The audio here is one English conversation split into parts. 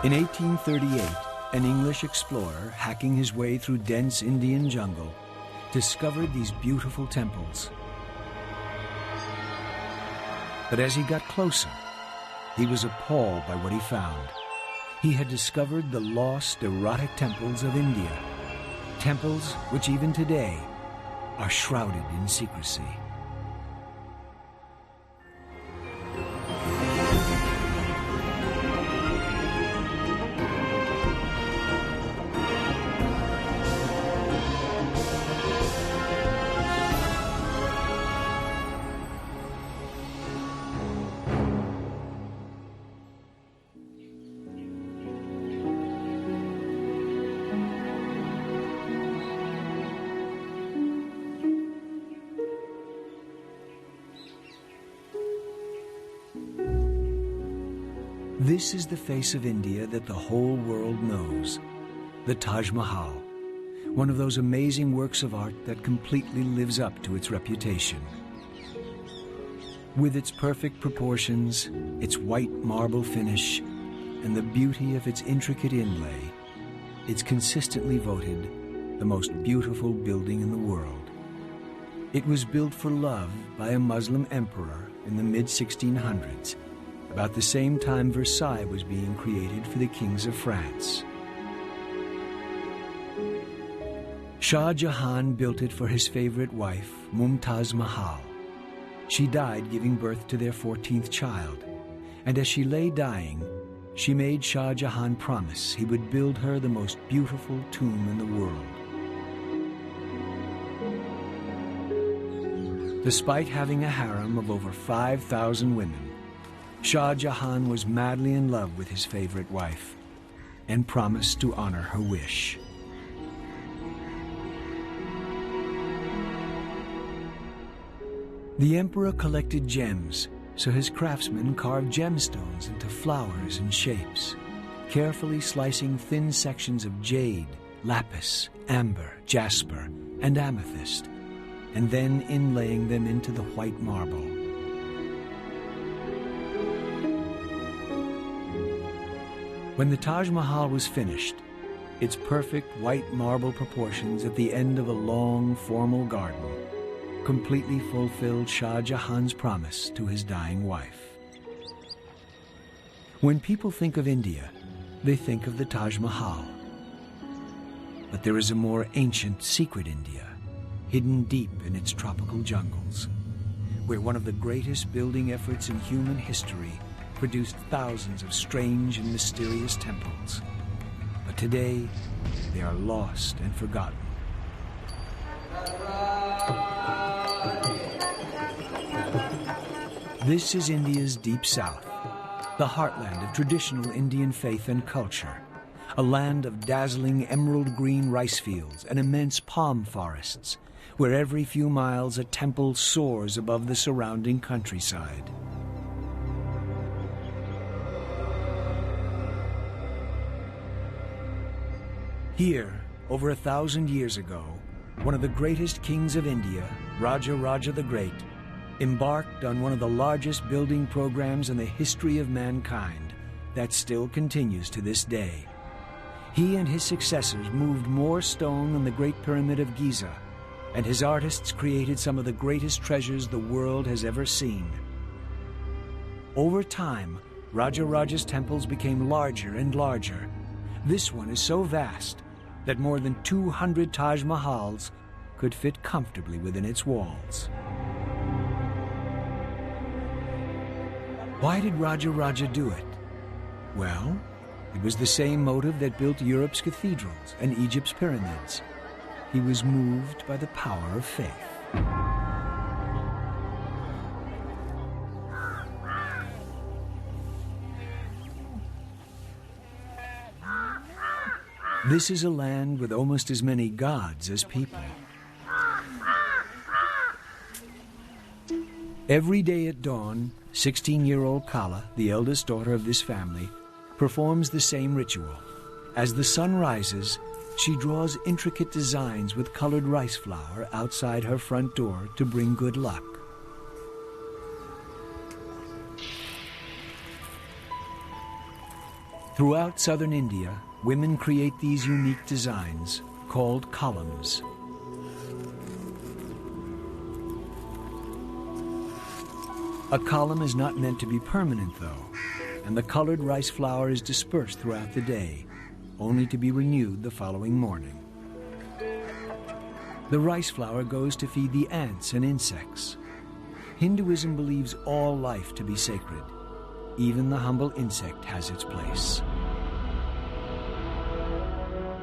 In 1838, an English explorer, hacking his way through dense Indian jungle, discovered these beautiful temples. But as he got closer, he was appalled by what he found. He had discovered the lost, erotic temples of India, temples which even today are shrouded in secrecy. This is the face of India that the whole world knows, the Taj Mahal, one of those amazing works of art that completely lives up to its reputation. With its perfect proportions, its white marble finish, and the beauty of its intricate inlay, it's consistently voted the most beautiful building in the world. It was built for love by a Muslim emperor in the mid-1600s, about the same time Versailles was being created for the kings of France. Shah Jahan built it for his favorite wife, Mumtaz Mahal. She died giving birth to their 14th child, and as she lay dying, she made Shah Jahan promise he would build her the most beautiful tomb in the world. Despite having a harem of over 5,000 women, Shah Jahan was madly in love with his favorite wife and promised to honor her wish. The emperor collected gems, so his craftsmen carved gemstones into flowers and shapes, carefully slicing thin sections of jade, lapis, amber, jasper, and amethyst, and then inlaying them into the white marble. When the Taj Mahal was finished, its perfect white marble proportions at the end of a long, formal garden completely fulfilled Shah Jahan's promise to his dying wife. When people think of India, they think of the Taj Mahal. But there is a more ancient, secret India, hidden deep in its tropical jungles, where one of the greatest building efforts in human history produced thousands of strange and mysterious temples. But today, they are lost and forgotten. This is India's deep south, the heartland of traditional Indian faith and culture, a land of dazzling emerald green rice fields and immense palm forests, where every few miles a temple soars above the surrounding countryside. Here, over 1,000 years ago, one of the greatest kings of India, Raja Raja the Great, embarked on one of the largest building programs in the history of mankind that still continues to this day. He and his successors moved more stone than the Great Pyramid of Giza, and his artists created some of the greatest treasures the world has ever seen. Over time, Raja Raja's temples became larger and larger. This one is so vast that more than 200 Taj Mahals could fit comfortably within its walls. Why did Raja Raja do it? Well, it was the same motive that built Europe's cathedrals and Egypt's pyramids. He was moved by the power of faith. This is a land with almost as many gods as people. Every day at dawn, 16-year-old Kala, the eldest daughter of this family, performs the same ritual. As the sun rises, she draws intricate designs with colored rice flour outside her front door to bring good luck. Throughout southern India, women create these unique designs called columns. A column is not meant to be permanent, though, and the colored rice flour is dispersed throughout the day, only to be renewed the following morning. The rice flour goes to feed the ants and insects. Hinduism believes all life to be sacred. Even the humble insect has its place.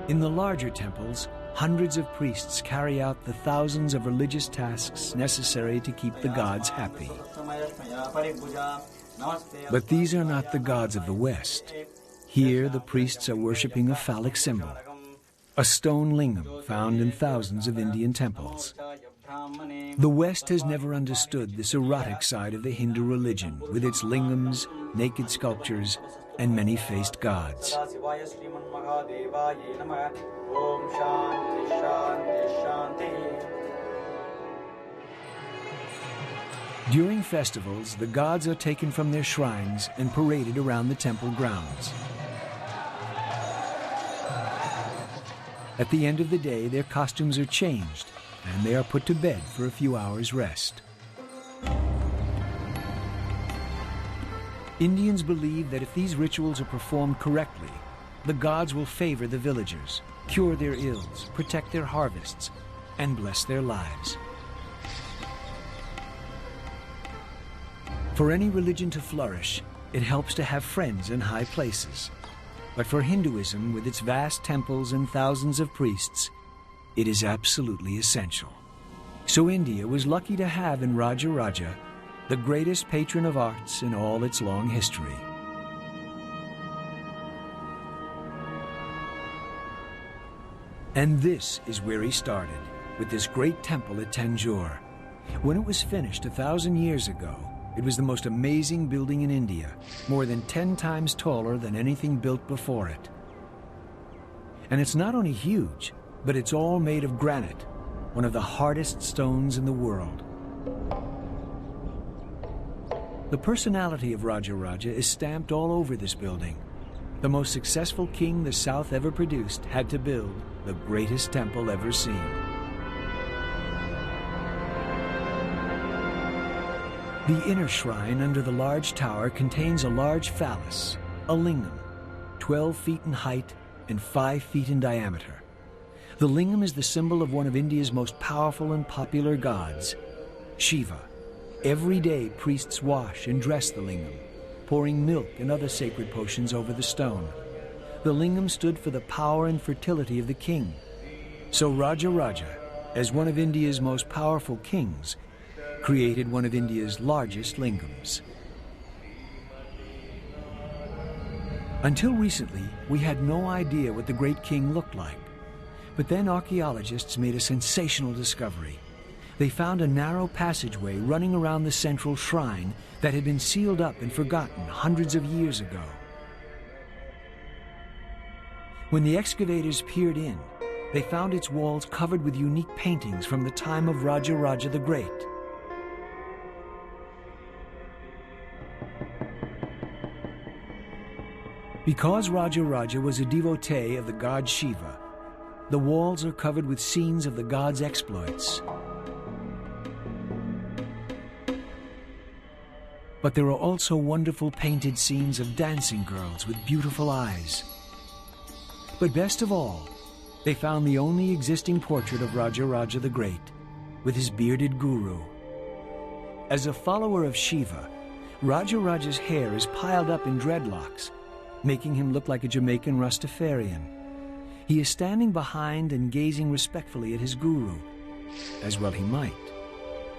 In the larger temples, hundreds of priests carry out the thousands of religious tasks necessary to keep the gods happy. But these are not the gods of the West. Here, the priests are worshipping a phallic symbol, a stone lingam found in thousands of Indian temples. The West has never understood this erotic side of the Hindu religion, with its lingams, naked sculptures, and many-faced gods. During festivals, the gods are taken from their shrines and paraded around the temple grounds. At the end of the day, their costumes are changed, and they are put to bed for a few hours' rest. Indians believe that if these rituals are performed correctly, the gods will favor the villagers, cure their ills, protect their harvests, and bless their lives. For any religion to flourish, it helps to have friends in high places. But for Hinduism, with its vast temples and thousands of priests, it is absolutely essential. So India was lucky to have in Raja Raja the greatest patron of arts in all its long history. And this is where he started, with this great temple at Tanjore. When it was finished 1,000 years ago, it was the most amazing building in India, more than 10 times taller than anything built before it. And it's not only huge, but it's all made of granite, one of the hardest stones in the world. The personality of Raja Raja is stamped all over this building. The most successful king the South ever produced had to build the greatest temple ever seen. The inner shrine under the large tower contains a large phallus, a lingam, 12 feet in height and 5 feet in diameter. The lingam is the symbol of one of India's most powerful and popular gods, Shiva. Every day, priests wash and dress the lingam, pouring milk and other sacred potions over the stone. The lingam stood for the power and fertility of the king. So Raja Raja, as one of India's most powerful kings, created one of India's largest lingams. Until recently, we had no idea what the great king looked like. But then archaeologists made a sensational discovery. They found a narrow passageway running around the central shrine that had been sealed up and forgotten hundreds of years ago. When the excavators peered in, they found its walls covered with unique paintings from the time of Raja Raja the Great. Because Raja Raja was a devotee of the god Shiva, the walls are covered with scenes of the god's exploits. But there are also wonderful painted scenes of dancing girls with beautiful eyes. But best of all, they found the only existing portrait of Raja Raja the Great, with his bearded guru. As a follower of Shiva, Raja Raja's hair is piled up in dreadlocks, making him look like a Jamaican Rastafarian. He is standing behind and gazing respectfully at his guru, as well he might,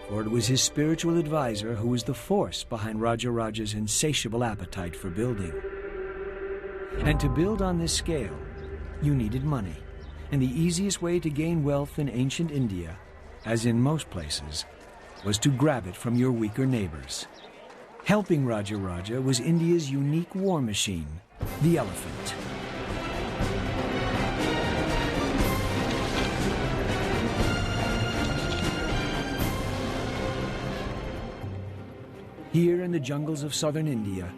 for it was his spiritual advisor who was the force behind Raja Raja's insatiable appetite for building. And to build on this scale, you needed money, and the easiest way to gain wealth in ancient India, as in most places, was to grab it from your weaker neighbors. Helping Raja Raja was India's unique war machine, the elephant. Here in the jungles of southern India,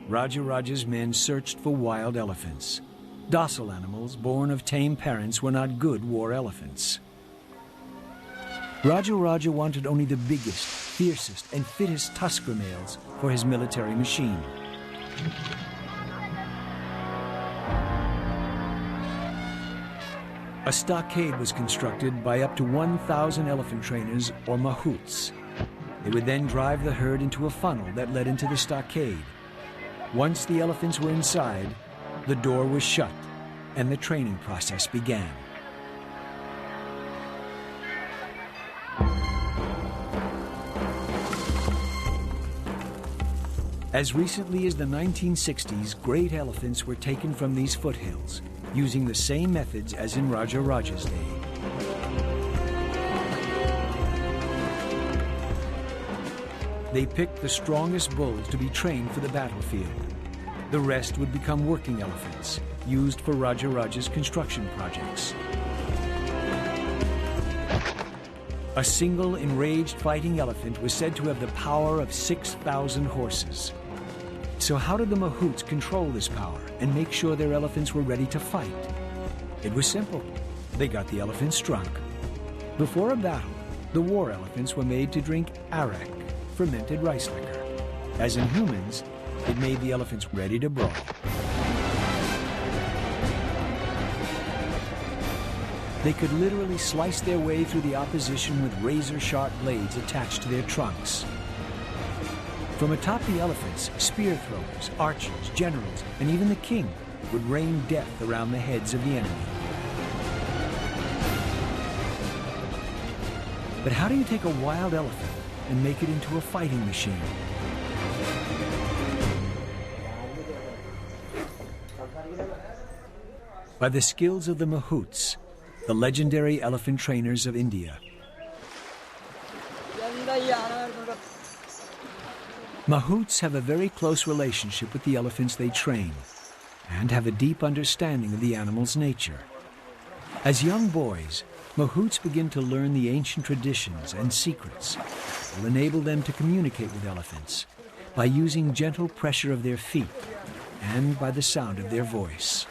Raja Raja's men searched for wild elephants. Docile animals born of tame parents were not good war elephants. Raja Raja wanted only the biggest, fiercest, and fittest tusker males for his military machine. A stockade was constructed by up to 1,000 elephant trainers, or mahouts. They would then drive the herd into a funnel that led into the stockade. Once the elephants were inside, the door was shut and the training process began. As recently as the 1960s, great elephants were taken from these foothills, using the same methods as in Raja Raja's day. They picked the strongest bulls to be trained for the battlefield. The rest would become working elephants, used for Raja Raja's construction projects. A single enraged fighting elephant was said to have the power of 6,000 horses. So how did the mahouts control this power and make sure their elephants were ready to fight? It was simple. They got the elephants drunk. Before a battle, the war elephants were made to drink arak, fermented rice liquor. As in humans, it made the elephants ready to brawl. They could literally slice their way through the opposition with razor-sharp blades attached to their trunks. From atop the elephants, spear throwers, archers, generals, and even the king would rain death around the heads of the enemy. But how do you take a wild elephant and make it into a fighting machine? By the skills of the mahouts, the legendary elephant trainers of India. Mahouts have a very close relationship with the elephants they train and have a deep understanding of the animal's nature. As young boys, mahouts begin to learn the ancient traditions and secrets that will enable them to communicate with elephants by using gentle pressure of their feet and by the sound of their voice.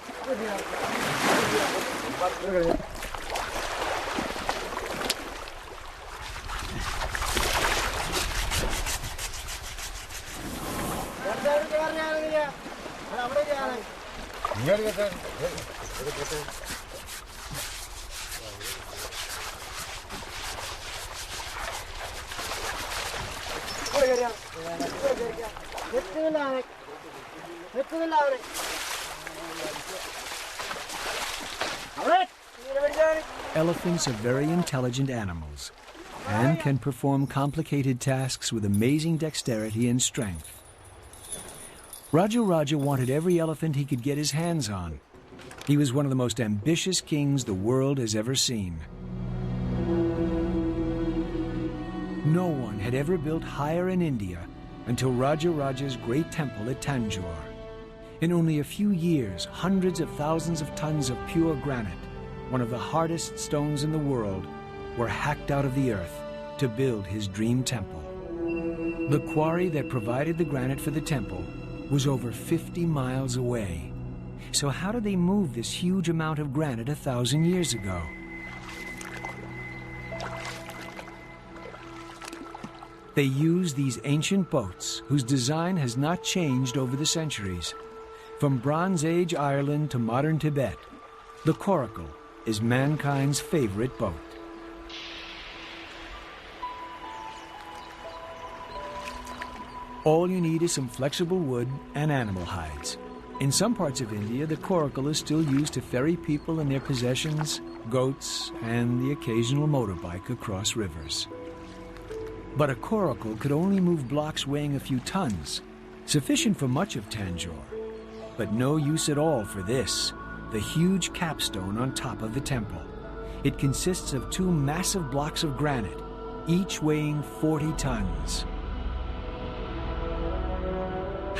Elephants are very intelligent animals and can perform complicated tasks with amazing dexterity and strength. Raja Raja wanted every elephant he could get his hands on. He was one of the most ambitious kings the world has ever seen. No one had ever built higher in India until Raja Raja's great temple at Tanjore. In only a few years, hundreds of thousands of tons of pure granite, one of the hardest stones in the world, were hacked out of the earth to build his dream temple. The quarry that provided the granite for the temple was over 50 miles away. So how did they move this huge amount of granite 1,000 years ago? They used these ancient boats whose design has not changed over the centuries. From Bronze Age Ireland to modern Tibet, the coracle is mankind's favorite boat. All you need is some flexible wood and animal hides. In some parts of India, the coracle is still used to ferry people and their possessions, goats, and the occasional motorbike across rivers. But a coracle could only move blocks weighing a few tons, sufficient for much of Tanjore, but no use at all for this, the huge capstone on top of the temple. It consists of two massive blocks of granite, each weighing 40 tons.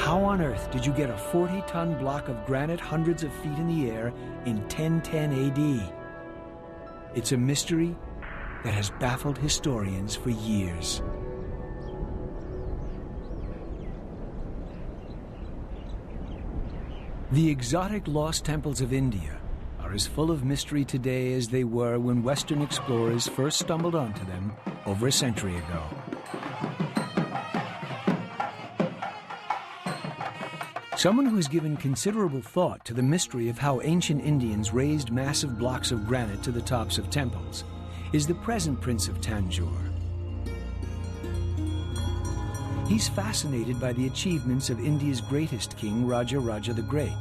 How on earth did you get a 40-ton block of granite hundreds of feet in the air in 1010 AD? It's a mystery that has baffled historians for years. The exotic lost temples of India are as full of mystery today as they were when Western explorers first stumbled onto them over a century ago. Someone who has given considerable thought to the mystery of how ancient Indians raised massive blocks of granite to the tops of temples is the present Prince of Tanjore. He's fascinated by the achievements of India's greatest king, Raja Raja the Great.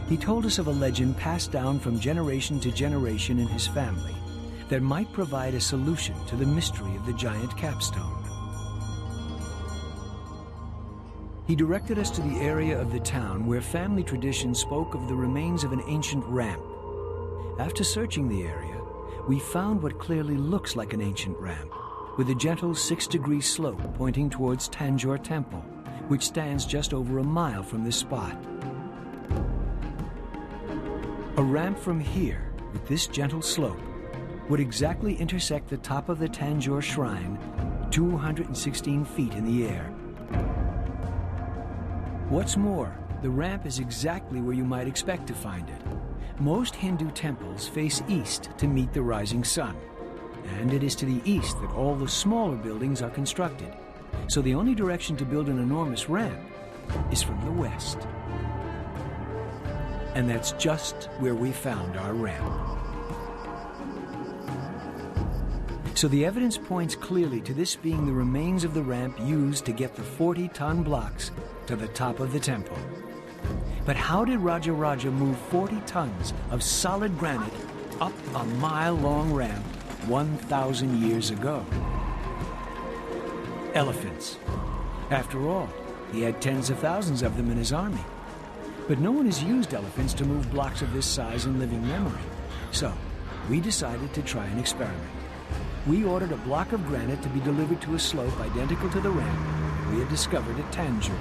He told us of a legend passed down from generation to generation in his family that might provide a solution to the mystery of the giant capstone. He directed us to the area of the town where family tradition spoke of the remains of an ancient ramp. After searching the area, we found what clearly looks like an ancient ramp, with a gentle 6-degree slope pointing towards Tanjore Temple, which stands just over a mile from this spot. A ramp from here, with this gentle slope, would exactly intersect the top of the Tanjore Shrine, 216 feet in the air. What's more, the ramp is exactly where you might expect to find it. Most Hindu temples face east to meet the rising sun, and it is to the east that all the smaller buildings are constructed. So the only direction to build an enormous ramp is from the west. And that's just where we found our ramp. So the evidence points clearly to this being the remains of the ramp used to get the 40-ton blocks to the top of the temple. But how did Raja Raja move 40 tons of solid granite up a mile-long ramp 1,000 years ago? Elephants. After all, he had tens of thousands of them in his army. But no one has used elephants to move blocks of this size in living memory. So we decided to try an experiment. We ordered a block of granite to be delivered to a slope identical to the ramp we had discovered at Tanjore.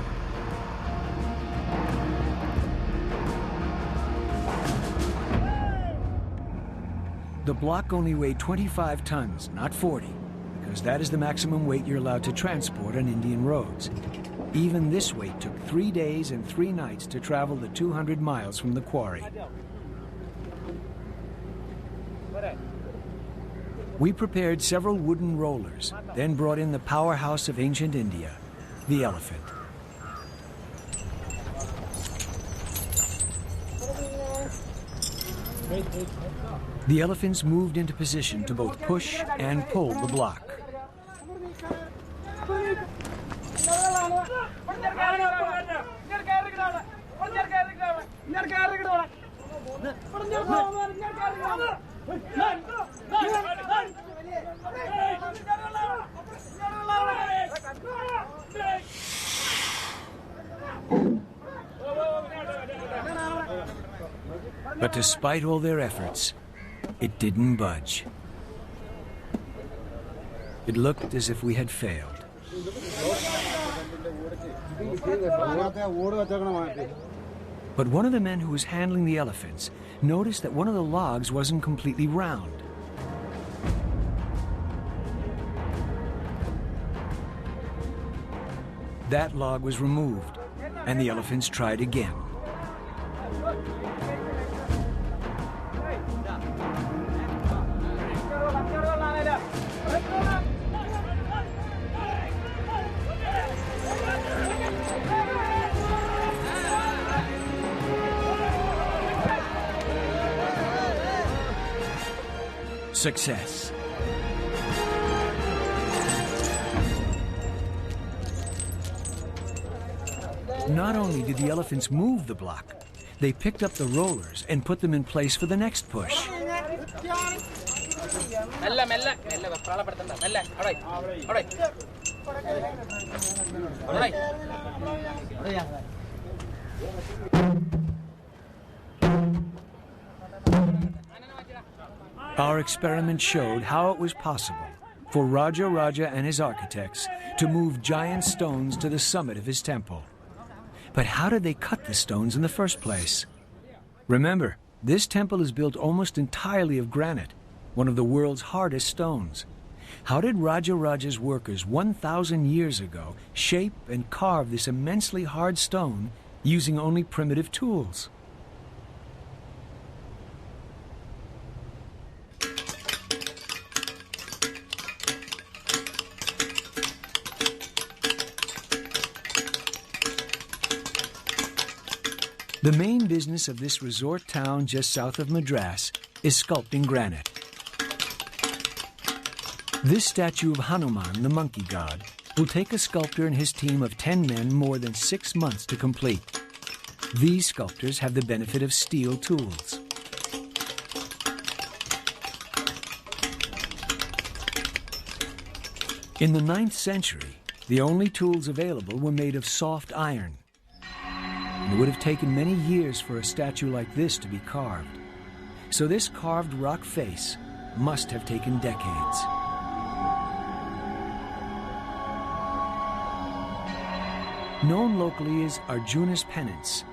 The block only weighed 25 tons, not 40, because that is the maximum weight you're allowed to transport on Indian roads. Even this weight took 3 days and 3 nights to travel the 200 miles from the quarry. We prepared several wooden rollers, then brought in the powerhouse of ancient India, the elephant. The elephants moved into position to both push and pull the block. But despite all their efforts, it didn't budge. It looked as if we had failed. But one of the men who was handling the elephants noticed that one of the logs wasn't completely round. That log was removed, and the elephants tried again. Success. Not only did the elephants move the block, they picked up the rollers and put them in place for the next push. Our experiment showed how it was possible for Raja Raja and his architects to move giant stones to the summit of his temple. But how did they cut the stones in the first place? Remember, this temple is built almost entirely of granite, one of the world's hardest stones. How did Raja Raja's workers 1,000 years ago shape and carve this immensely hard stone using only primitive tools? The main business of this resort town just south of Madras is sculpting granite. This statue of Hanuman, the monkey god, will take a sculptor and his team of 10 men more than 6 months to complete. These sculptors have the benefit of steel tools. In the 9th century, the only tools available were made of soft iron. It would have taken many years for a statue like this to be carved. So this carved rock face must have taken decades. Known locally as Arjuna's penance,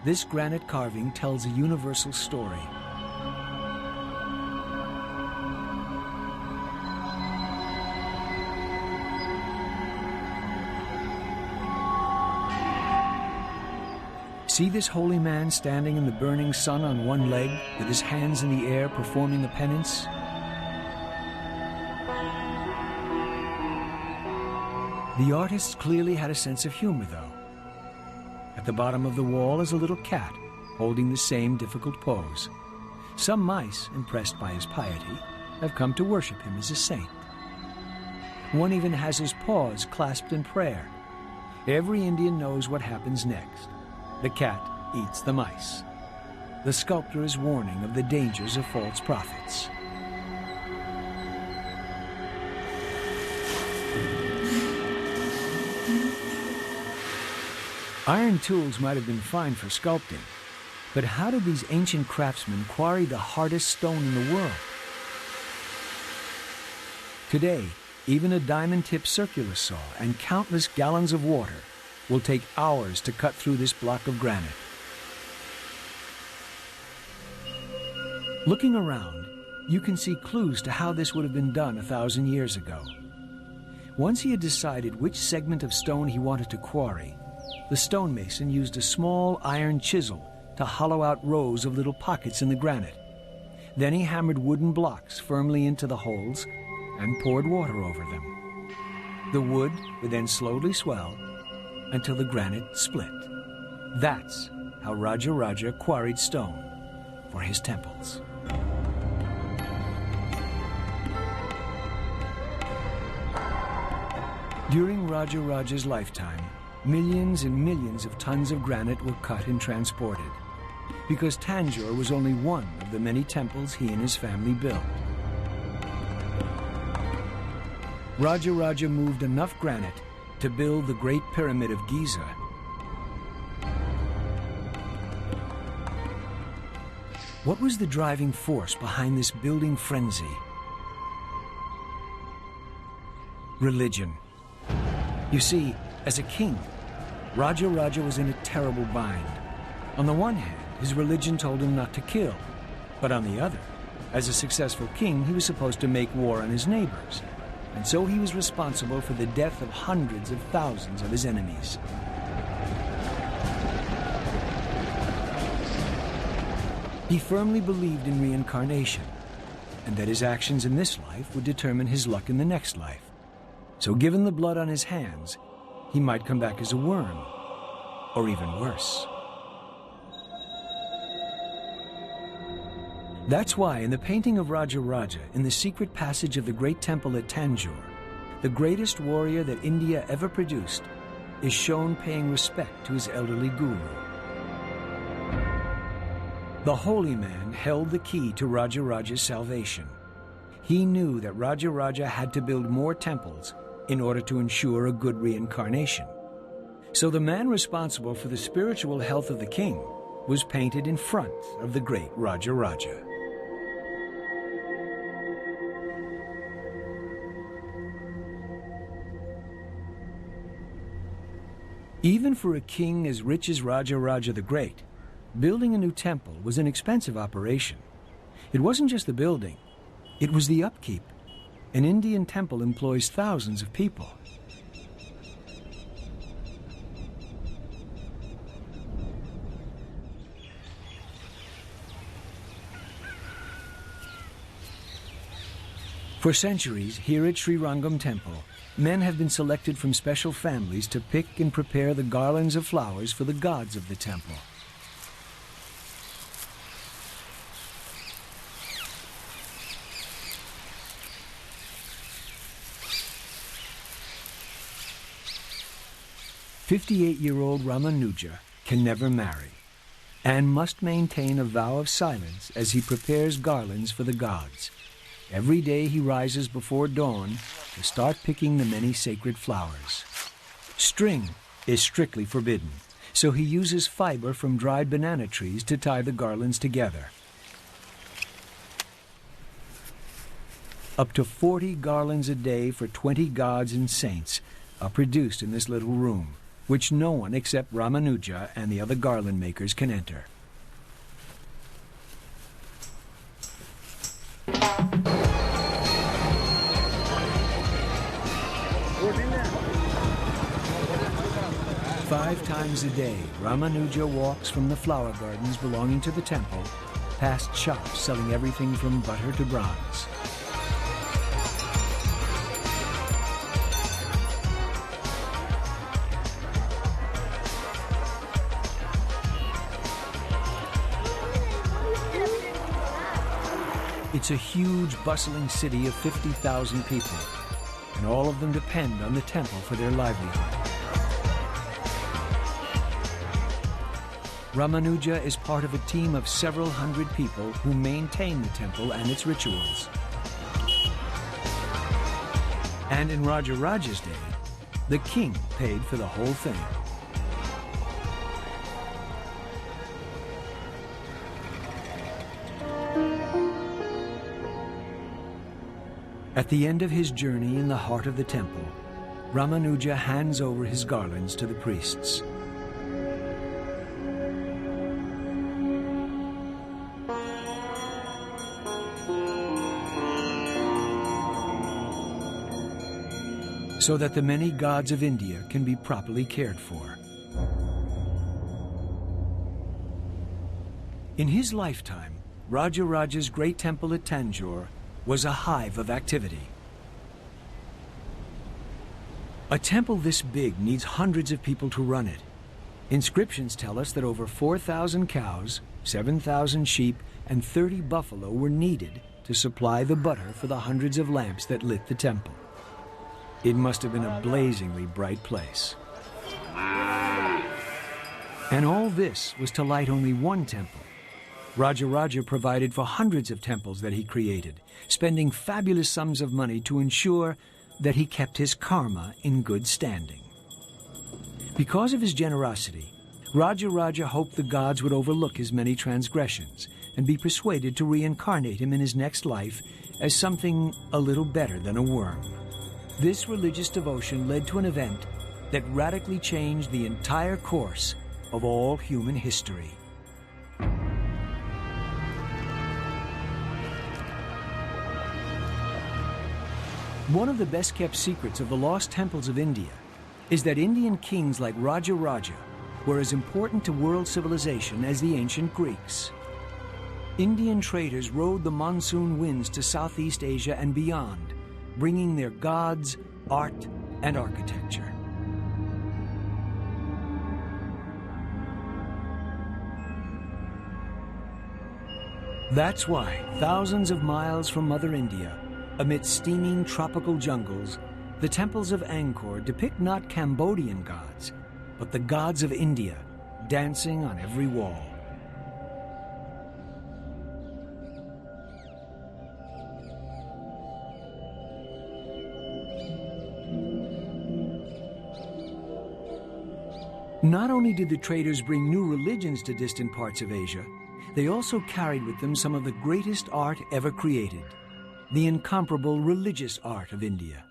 this granite carving tells a universal story. See this holy man standing in the burning sun on one leg, with his hands in the air performing the penance? The artists clearly had a sense of humor, though. At the bottom of the wall is a little cat, holding the same difficult pose. Some mice, impressed by his piety, have come to worship him as a saint. One even has his paws clasped in prayer. Every Indian knows what happens next. The cat eats the mice. The sculptor is warning of the dangers of false prophets. Iron tools might have been fine for sculpting, but how did these ancient craftsmen quarry the hardest stone in the world? Today, even a diamond-tipped circular saw and countless gallons of water will take hours to cut through this block of granite. Looking around, you can see clues to how this would have been done 1,000 years ago. Once he had decided which segment of stone he wanted to quarry, the stonemason used a small iron chisel to hollow out rows of little pockets in the granite. Then he hammered wooden blocks firmly into the holes and poured water over them. The wood would then slowly swell until the granite split. That's how Raja Raja quarried stone for his temples. During Raja Raja's lifetime, millions and millions of tons of granite were cut and transported, because Tanjore was only one of the many temples he and his family built. Raja Raja moved enough granite to build the Great Pyramid of Giza. What was the driving force behind this building frenzy? Religion. You see, as a king, Raja Raja was in a terrible bind. On the one hand, his religion told him not to kill, but on the other, as a successful king, he was supposed to make war on his neighbors, and so he was responsible for the death of hundreds of thousands of his enemies. He firmly believed in reincarnation, and that his actions in this life would determine his luck in the next life. So given the blood on his hands, he might come back as a worm, or even worse. That's why in the painting of Raja Raja, in the secret passage of the great temple at Tanjore, the greatest warrior that India ever produced is shown paying respect to his elderly guru. The holy man held the key to Raja Raja's salvation. He knew that Raja Raja had to build more temples in order to ensure a good reincarnation. So the man responsible for the spiritual health of the king was painted in front of the great Raja Raja. Even for a king as rich as Raja Raja the Great, building a new temple was an expensive operation. It wasn't just the building, it was the upkeep. An Indian temple employs thousands of people. For centuries, here at Sri Rangam Temple, men have been selected from special families to pick and prepare the garlands of flowers for the gods of the temple. "58-year-old Ramanuja can never marry and must maintain a vow of silence as he prepares garlands for the gods. Every day he rises before dawn to start picking the many sacred flowers. String is strictly forbidden, so he uses fiber from dried banana trees to tie the garlands together. Up to 40 garlands a day for 20 gods and saints are produced in this little room, which no one except Ramanuja and the other garland makers can enter. Five times a day, Ramanuja walks from the flower gardens belonging to the temple, past shops selling everything from butter to bronze. It's a huge, bustling city of 50,000 people, and all of them depend on the temple for their livelihood. Ramanuja is part of a team of several hundred people who maintain the temple and its rituals. And in Rajaraja's day, the king paid for the whole thing. At the end of his journey in the heart of the temple, Ramanuja hands over his garlands to the priests. So that the many gods of India can be properly cared for. In his lifetime, Rajaraja's great temple at Tanjore was a hive of activity. A temple this big needs hundreds of people to run it. Inscriptions tell us that over 4,000 cows, 7,000 sheep, and 30 buffalo were needed to supply the butter for the hundreds of lamps that lit the temple. It must have been a blazingly bright place. And all this was to light only one temple. Rajaraja provided for hundreds of temples that he created, spending fabulous sums of money to ensure that he kept his karma in good standing. Because of his generosity, Rajaraja hoped the gods would overlook his many transgressions and be persuaded to reincarnate him in his next life as something a little better than a worm. This religious devotion led to an event that radically changed the entire course of all human history. One of the best-kept secrets of the lost temples of India is that Indian kings like Rajaraja were as important to world civilization as the ancient Greeks. Indian traders rode the monsoon winds to Southeast Asia and beyond, bringing their gods, art, and architecture. That's why, thousands of miles from Mother India, amidst steaming tropical jungles, the temples of Angkor depict not Cambodian gods, but the gods of India, dancing on every wall. Not only did the traders bring new religions to distant parts of Asia, they also carried with them some of the greatest art ever created, the incomparable religious art of India.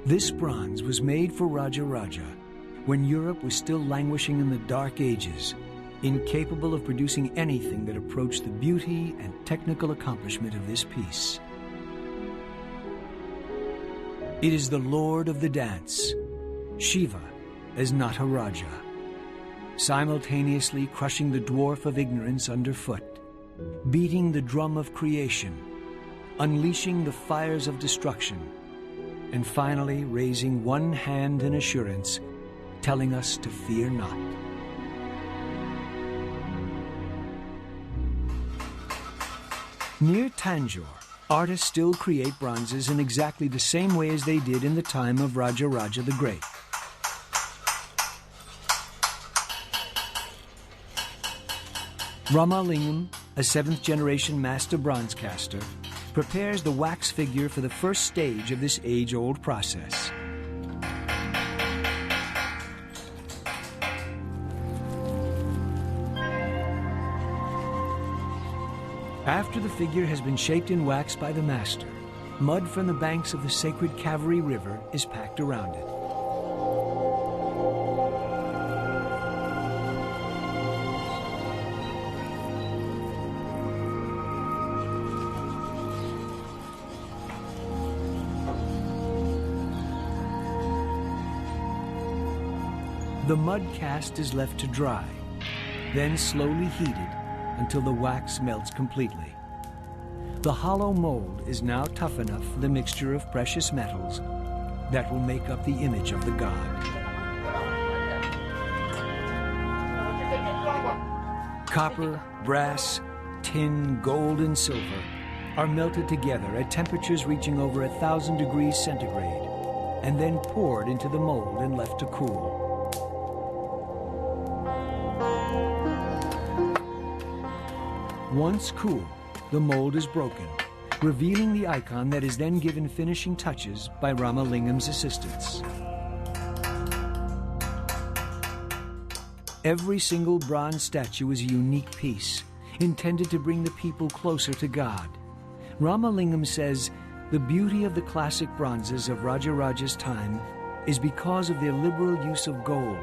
This bronze was made for Raja Raja when Europe was still languishing in the Dark Ages, incapable of producing anything that approached the beauty and technical accomplishment of this piece. It is the Lord of the Dance, Shiva as Nataraja, simultaneously crushing the dwarf of ignorance underfoot, beating the drum of creation, unleashing the fires of destruction, and finally raising one hand in assurance, telling us to fear not. Near Tanjore, artists still create bronzes in exactly the same way as they did in the time of Raja Raja the Great. Ramalingam, a 7th-generation master bronze caster, prepares the wax figure for the first stage of this age-old process. After the figure has been shaped in wax by the master, mud from the banks of the sacred Kaveri River is packed around it. The mud cast is left to dry, then slowly heated until the wax melts completely. The hollow mold is now tough enough for the mixture of precious metals that will make up the image of the god. Copper, brass, tin, gold, and silver are melted together at temperatures reaching over 1,000 degrees centigrade and then poured into the mold and left to cool. Once cool, the mold is broken, revealing the icon that is then given finishing touches by Ramalingam's assistants. Every single bronze statue is a unique piece, intended to bring the people closer to God. Ramalingam says, the beauty of the classic bronzes of Raja Raja's time is because of their liberal use of gold.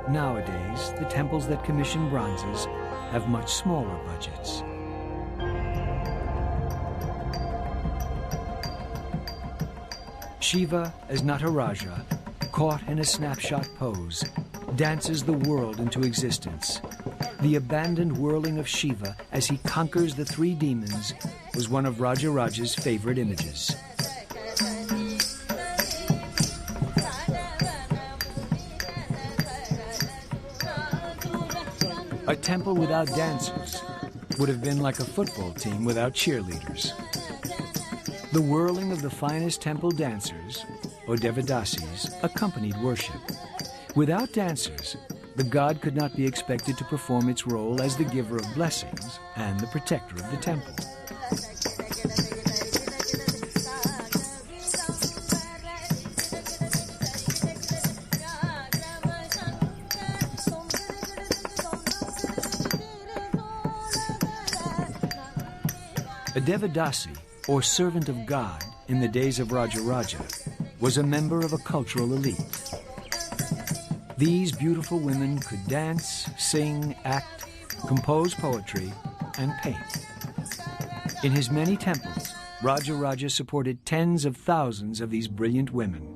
Nowadays, the temples that commission bronzes have much smaller budgets. Shiva as Nataraja, caught in a snapshot pose, dances the world into existence. The abandoned whirling of Shiva as he conquers the 3 demons was one of Raja Raja's favorite images. A temple without dancers would have been like a football team without cheerleaders. The whirling of the finest temple dancers, or Devadasis, accompanied worship. Without dancers, the god could not be expected to perform its role as the giver of blessings and the protector of the temple. A Devadasi, or servant of God, in the days of Raja Raja, was a member of a cultural elite. These beautiful women could dance, sing, act, compose poetry, and paint. In his many temples, Raja Raja supported tens of thousands of these brilliant women.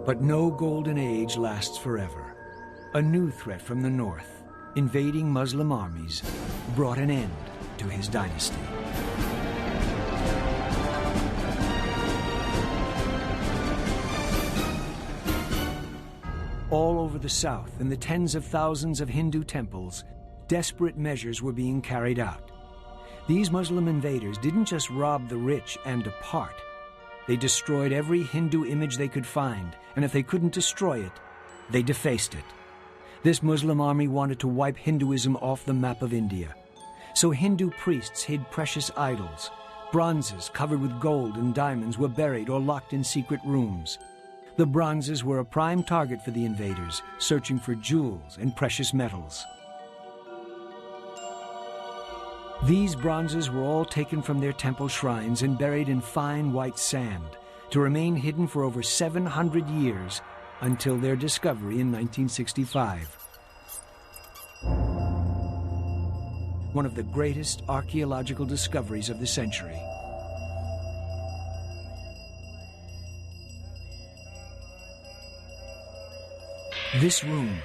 But no golden age lasts forever. A new threat from the north, invading Muslim armies, brought an end to his dynasty. All over the south, in the tens of thousands of Hindu temples, desperate measures were being carried out. These Muslim invaders didn't just rob the rich and depart. They destroyed every Hindu image they could find, and if they couldn't destroy it, they defaced it. This Muslim army wanted to wipe Hinduism off the map of India. So Hindu priests hid precious idols. Bronzes covered with gold and diamonds were buried or locked in secret rooms. The bronzes were a prime target for the invaders, searching for jewels and precious metals. These bronzes were all taken from their temple shrines and buried in fine white sand, to remain hidden for over 700 years until their discovery in 1965. One of the greatest archaeological discoveries of the century. This room,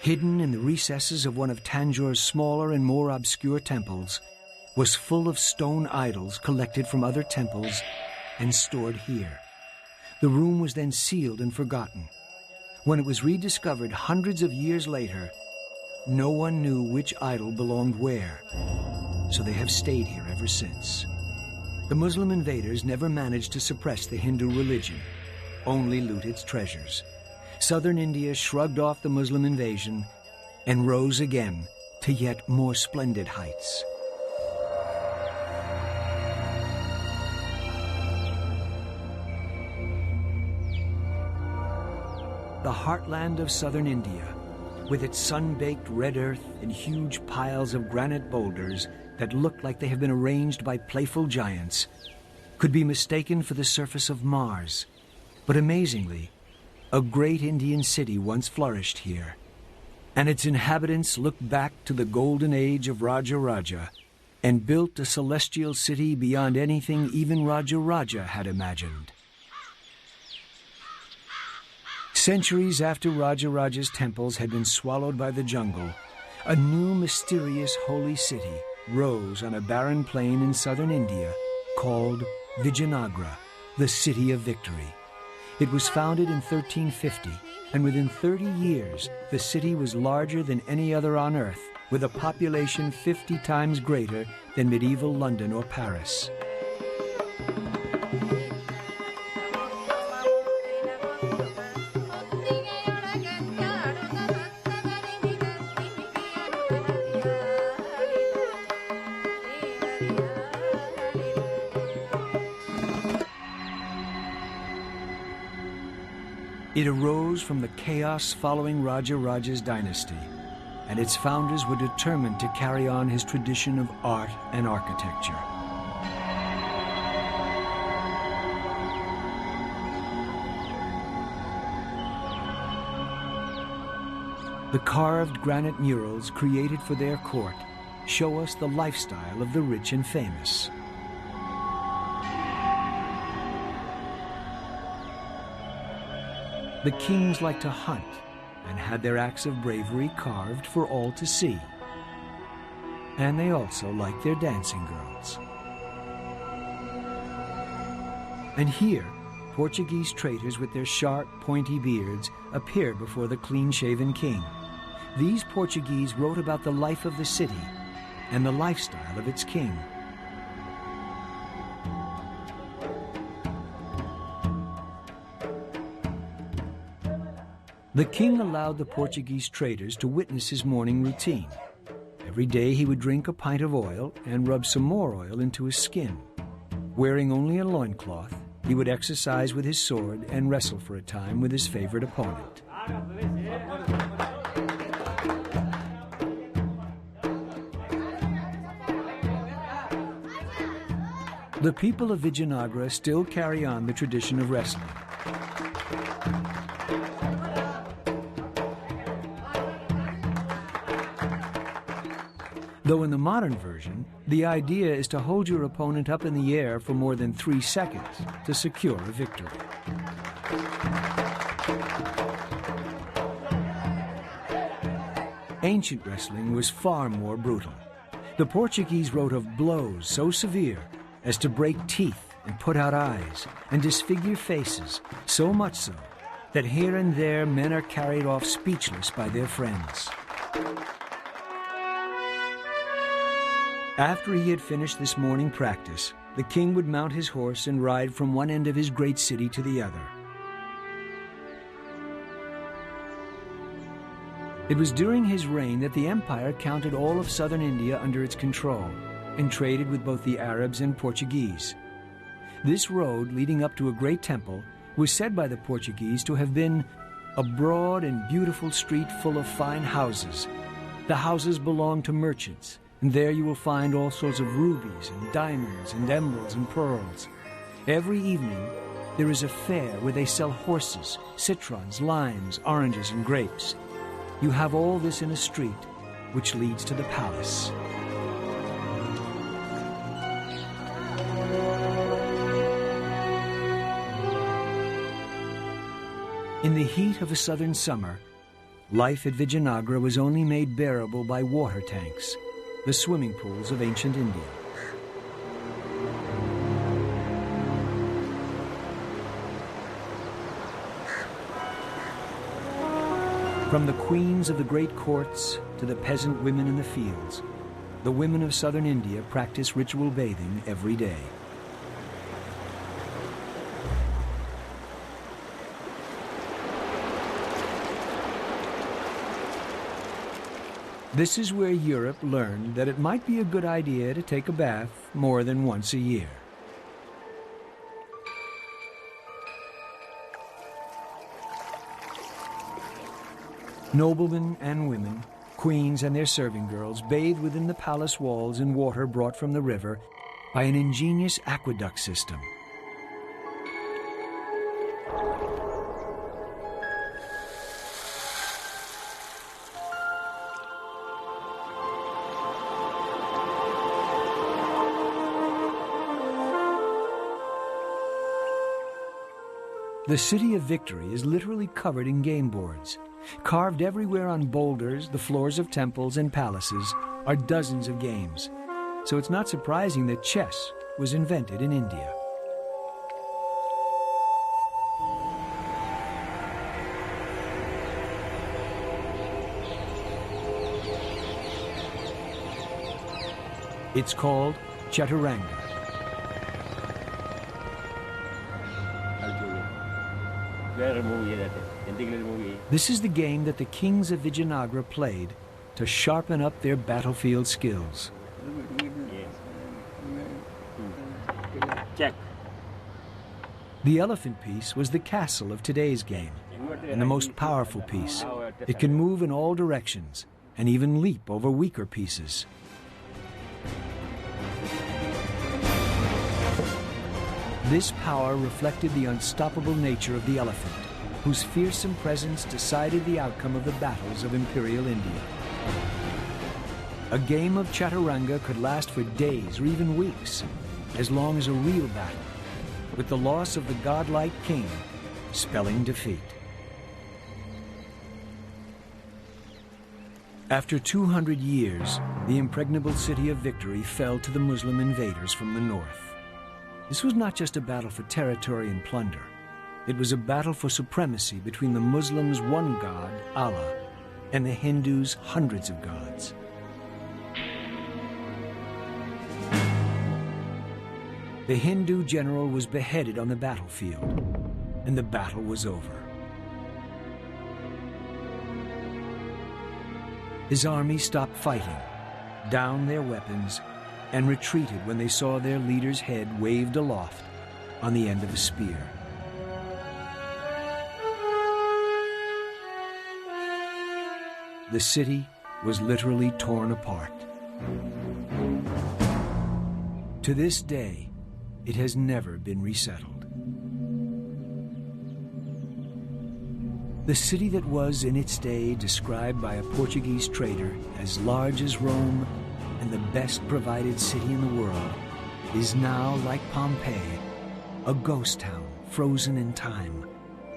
hidden in the recesses of one of Tanjor's smaller and more obscure temples, was full of stone idols collected from other temples and stored here. The room was then sealed and forgotten. When it was rediscovered hundreds of years later, no one knew which idol belonged where, so they have stayed here ever since. The Muslim invaders never managed to suppress the Hindu religion, only loot its treasures. Southern India shrugged off the Muslim invasion and rose again to yet more splendid heights. The heartland of southern India, with its sun-baked red earth and huge piles of granite boulders that look like they have been arranged by playful giants, could be mistaken for the surface of Mars. But amazingly, a great Indian city once flourished here, and its inhabitants looked back to the golden age of Raja Raja and built a celestial city beyond anything even Raja Raja had imagined. Centuries after Raja Raja's temples had been swallowed by the jungle, a new mysterious holy city rose on a barren plain in southern India called Vijayanagara, the City of Victory. It was founded in 1350, and within 30 years, the city was larger than any other on Earth, with a population 50 times greater than medieval London or Paris. It arose from the chaos following Raja Raja's dynasty, and its founders were determined to carry on his tradition of art and architecture. The carved granite murals created for their court show us the lifestyle of the rich and famous. The kings liked to hunt and had their acts of bravery carved for all to see. And they also liked their dancing girls. And here, Portuguese traders with their sharp, pointy beards appeared before the clean-shaven king. These Portuguese wrote about the life of the city and the lifestyle of its king. The king allowed the Portuguese traders to witness his morning routine. Every day he would drink a pint of oil and rub some more oil into his skin. Wearing only a loincloth, he would exercise with his sword and wrestle for a time with his favorite opponent. The people of Vijayanagara still carry on the tradition of wrestling. Though in the modern version, the idea is to hold your opponent up in the air for more than 3 seconds to secure a victory. Ancient wrestling was far more brutal. The Portuguese wrote of blows so severe as to break teeth and put out eyes and disfigure faces, so much so that here and there men are carried off speechless by their friends. After he had finished this morning practice, the king would mount his horse and ride from one end of his great city to the other. It was during his reign that the empire counted all of southern India under its control and traded with both the Arabs and Portuguese. This road leading up to a great temple was said by the Portuguese to have been a broad and beautiful street full of fine houses. The houses belonged to merchants, and there you will find all sorts of rubies and diamonds and emeralds and pearls. Every evening, there is a fair where they sell horses, citrons, limes, oranges, and grapes. You have all this in a street which leads to the palace. In the heat of a southern summer, life at Vijayanagara was only made bearable by water tanks, the swimming pools of ancient India. From the queens of the great courts to the peasant women in the fields, the women of southern India practice ritual bathing every day. This is where Europe learned that it might be a good idea to take a bath more than once a year. Noblemen and women, queens and their serving girls bathe within the palace walls in water brought from the river by an ingenious aqueduct system. The City of Victory is literally covered in game boards. Carved everywhere on boulders, the floors of temples and palaces, are dozens of games. So it's not surprising that chess was invented in India. It's called Chaturanga. This is the game that the kings of Vijayanagara played to sharpen up their battlefield skills. Check. The elephant piece was the castle of today's game, and the most powerful piece. It can move in all directions and even leap over weaker pieces. This power reflected the unstoppable nature of the elephant, whose fearsome presence decided the outcome of the battles of Imperial India. A game of Chaturanga could last for days or even weeks, as long as a real battle, with the loss of the godlike king spelling defeat. After 200 years, the impregnable city of Victory fell to the Muslim invaders from the north. This was not just a battle for territory and plunder. It was a battle for supremacy between the Muslims' one god, Allah, and the Hindus' hundreds of gods. The Hindu general was beheaded on the battlefield, and the battle was over. His army stopped fighting, downed their weapons, and retreated when they saw their leader's head waved aloft on the end of a spear. The city was literally torn apart. To this day, it has never been resettled. The city that was in its day described by a Portuguese trader as large as Rome and the best provided city in the world is now, like Pompeii, a ghost town frozen in time,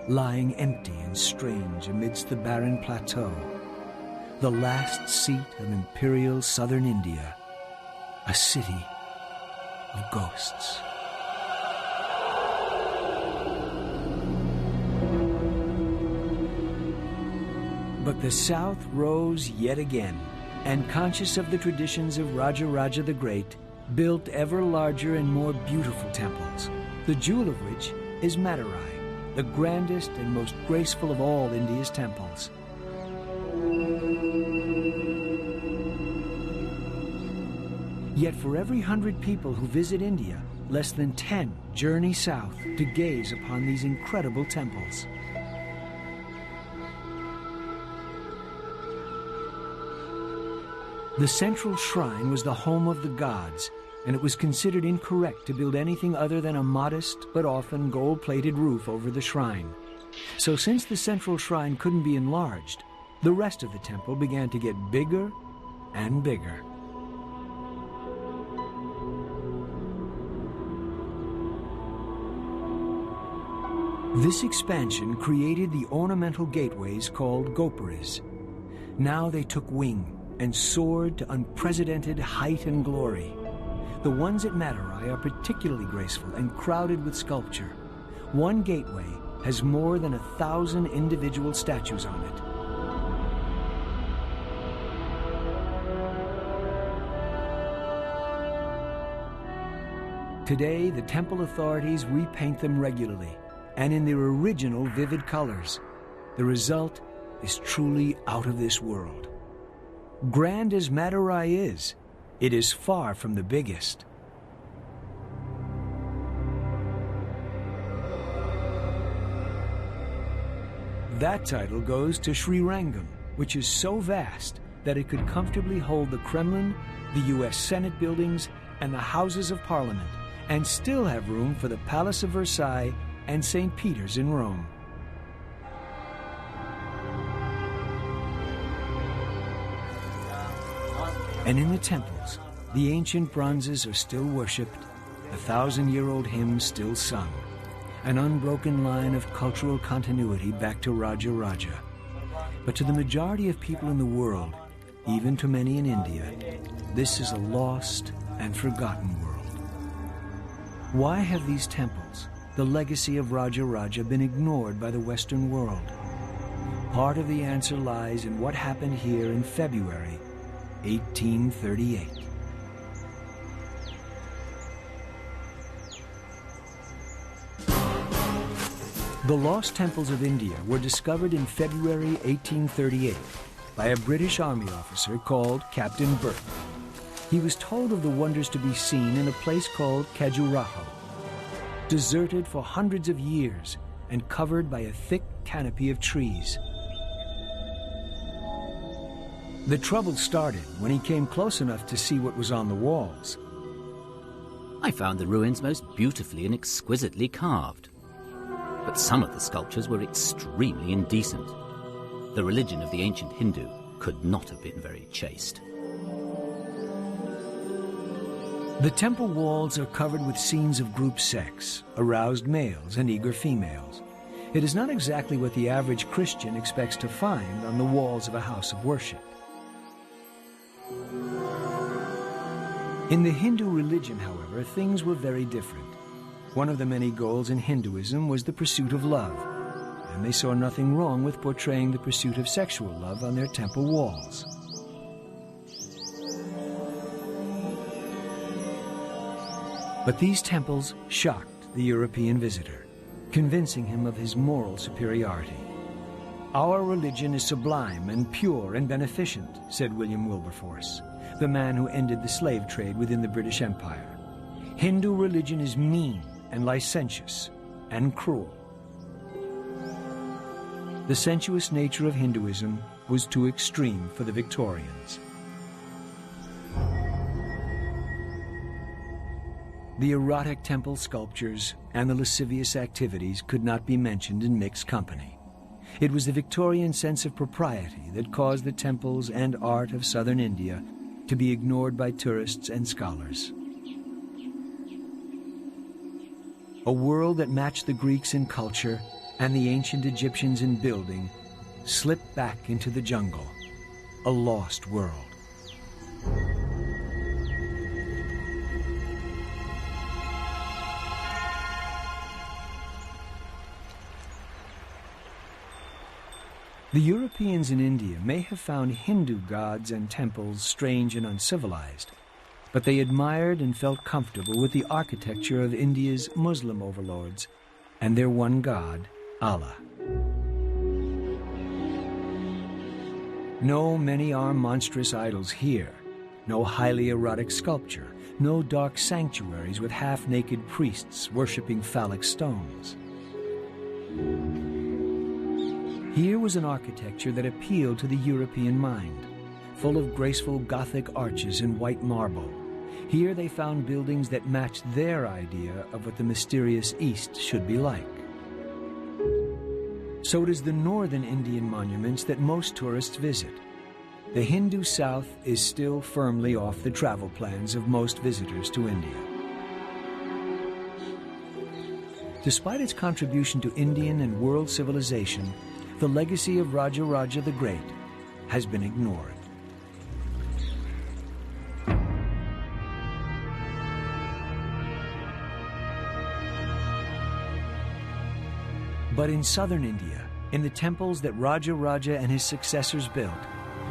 lying empty and strange amidst the barren plateau, the last seat of imperial southern India, a city of ghosts. But the South rose yet again, and conscious of the traditions of Raja Raja the Great, built ever larger and more beautiful temples, the jewel of which is Madurai, the grandest and most graceful of all India's temples. Yet for every 100 people who visit India, less than 10 journey south to gaze upon these incredible temples. The central shrine was the home of the gods, and it was considered incorrect to build anything other than a modest but often gold-plated roof over the shrine. So since the central shrine couldn't be enlarged, the rest of the temple began to get bigger and bigger. This expansion created the ornamental gateways called gopuras. Now they took wing and soared to unprecedented height and glory. The ones at Madurai are particularly graceful and crowded with sculpture. One gateway has more than 1,000 individual statues on it. Today, the temple authorities repaint them regularly and in their original vivid colors. The result is truly out of this world. Grand as Madurai is, it is far from the biggest. That title goes to Sri Rangam, which is so vast that it could comfortably hold the Kremlin, the US Senate buildings, and the Houses of Parliament, and still have room for the Palace of Versailles and St. Peter's in Rome. And in the temples, the ancient bronzes are still worshipped, the 1,000-year-old hymns still sung, an unbroken line of cultural continuity back to Raja Raja. But to the majority of people in the world, even to many in India, this is a lost and forgotten world. Why have these temples, the legacy of Raja Raja, been ignored by the Western world? Part of the answer lies in what happened here in February 1838. The lost temples of India were discovered in February 1838 by a British Army officer called Captain Burke. He was told of the wonders to be seen in a place called Khajuraho, deserted for hundreds of years and covered by a thick canopy of trees. The trouble started when he came close enough to see what was on the walls. I found the ruins most beautifully and exquisitely carved. But some of the sculptures were extremely indecent. The religion of the ancient Hindu could not have been very chaste. The temple walls are covered with scenes of group sex, aroused males and eager females. It is not exactly what the average Christian expects to find on the walls of a house of worship. In the Hindu religion, however, things were very different. One of the many goals in Hinduism was the pursuit of love, and they saw nothing wrong with portraying the pursuit of sexual love on their temple walls. But these temples shocked the European visitor, convincing him of his moral superiority. "Our religion is sublime and pure and beneficent," said William Wilberforce, the man who ended the slave trade within the British Empire. "Hindu religion is mean and licentious and cruel." The sensuous nature of Hinduism was too extreme for the Victorians. The erotic temple sculptures and the lascivious activities could not be mentioned in mixed company. It was the Victorian sense of propriety that caused the temples and art of southern India to be ignored by tourists and scholars. A world that matched the Greeks in culture and the ancient Egyptians in building slipped back into the jungle, a lost world. The Europeans in India may have found Hindu gods and temples strange and uncivilized, but they admired and felt comfortable with the architecture of India's Muslim overlords and their one god, Allah. No many-armed monstrous idols here, no highly erotic sculpture, no dark sanctuaries with half-naked priests worshipping phallic stones. Here was an architecture that appealed to the European mind, full of graceful Gothic arches in white marble, Here they found buildings that matched their idea of what the mysterious East should be like. So does the northern Indian monuments that most tourists visit. The Hindu South is still firmly off the travel plans of most visitors to India. Despite its contribution to Indian and world civilization, the legacy of Raja Raja the Great has been ignored. But in southern India, in the temples that Raja Raja and his successors built,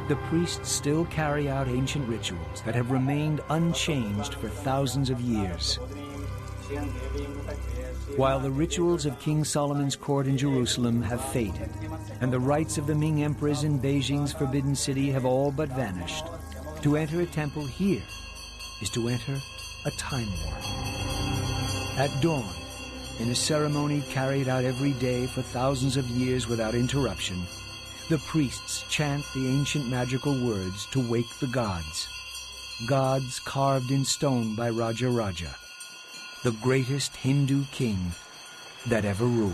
the priests still carry out ancient rituals that have remained unchanged for thousands of years. While the rituals of King Solomon's court in Jerusalem have faded, and the rites of the Ming emperors in Beijing's Forbidden City have all but vanished, to enter a temple here is to enter a time warp. At dawn, in a ceremony carried out every day for thousands of years without interruption, the priests chant the ancient magical words to wake the gods. Gods carved in stone by Raja Raja, the greatest Hindu king that ever ruled.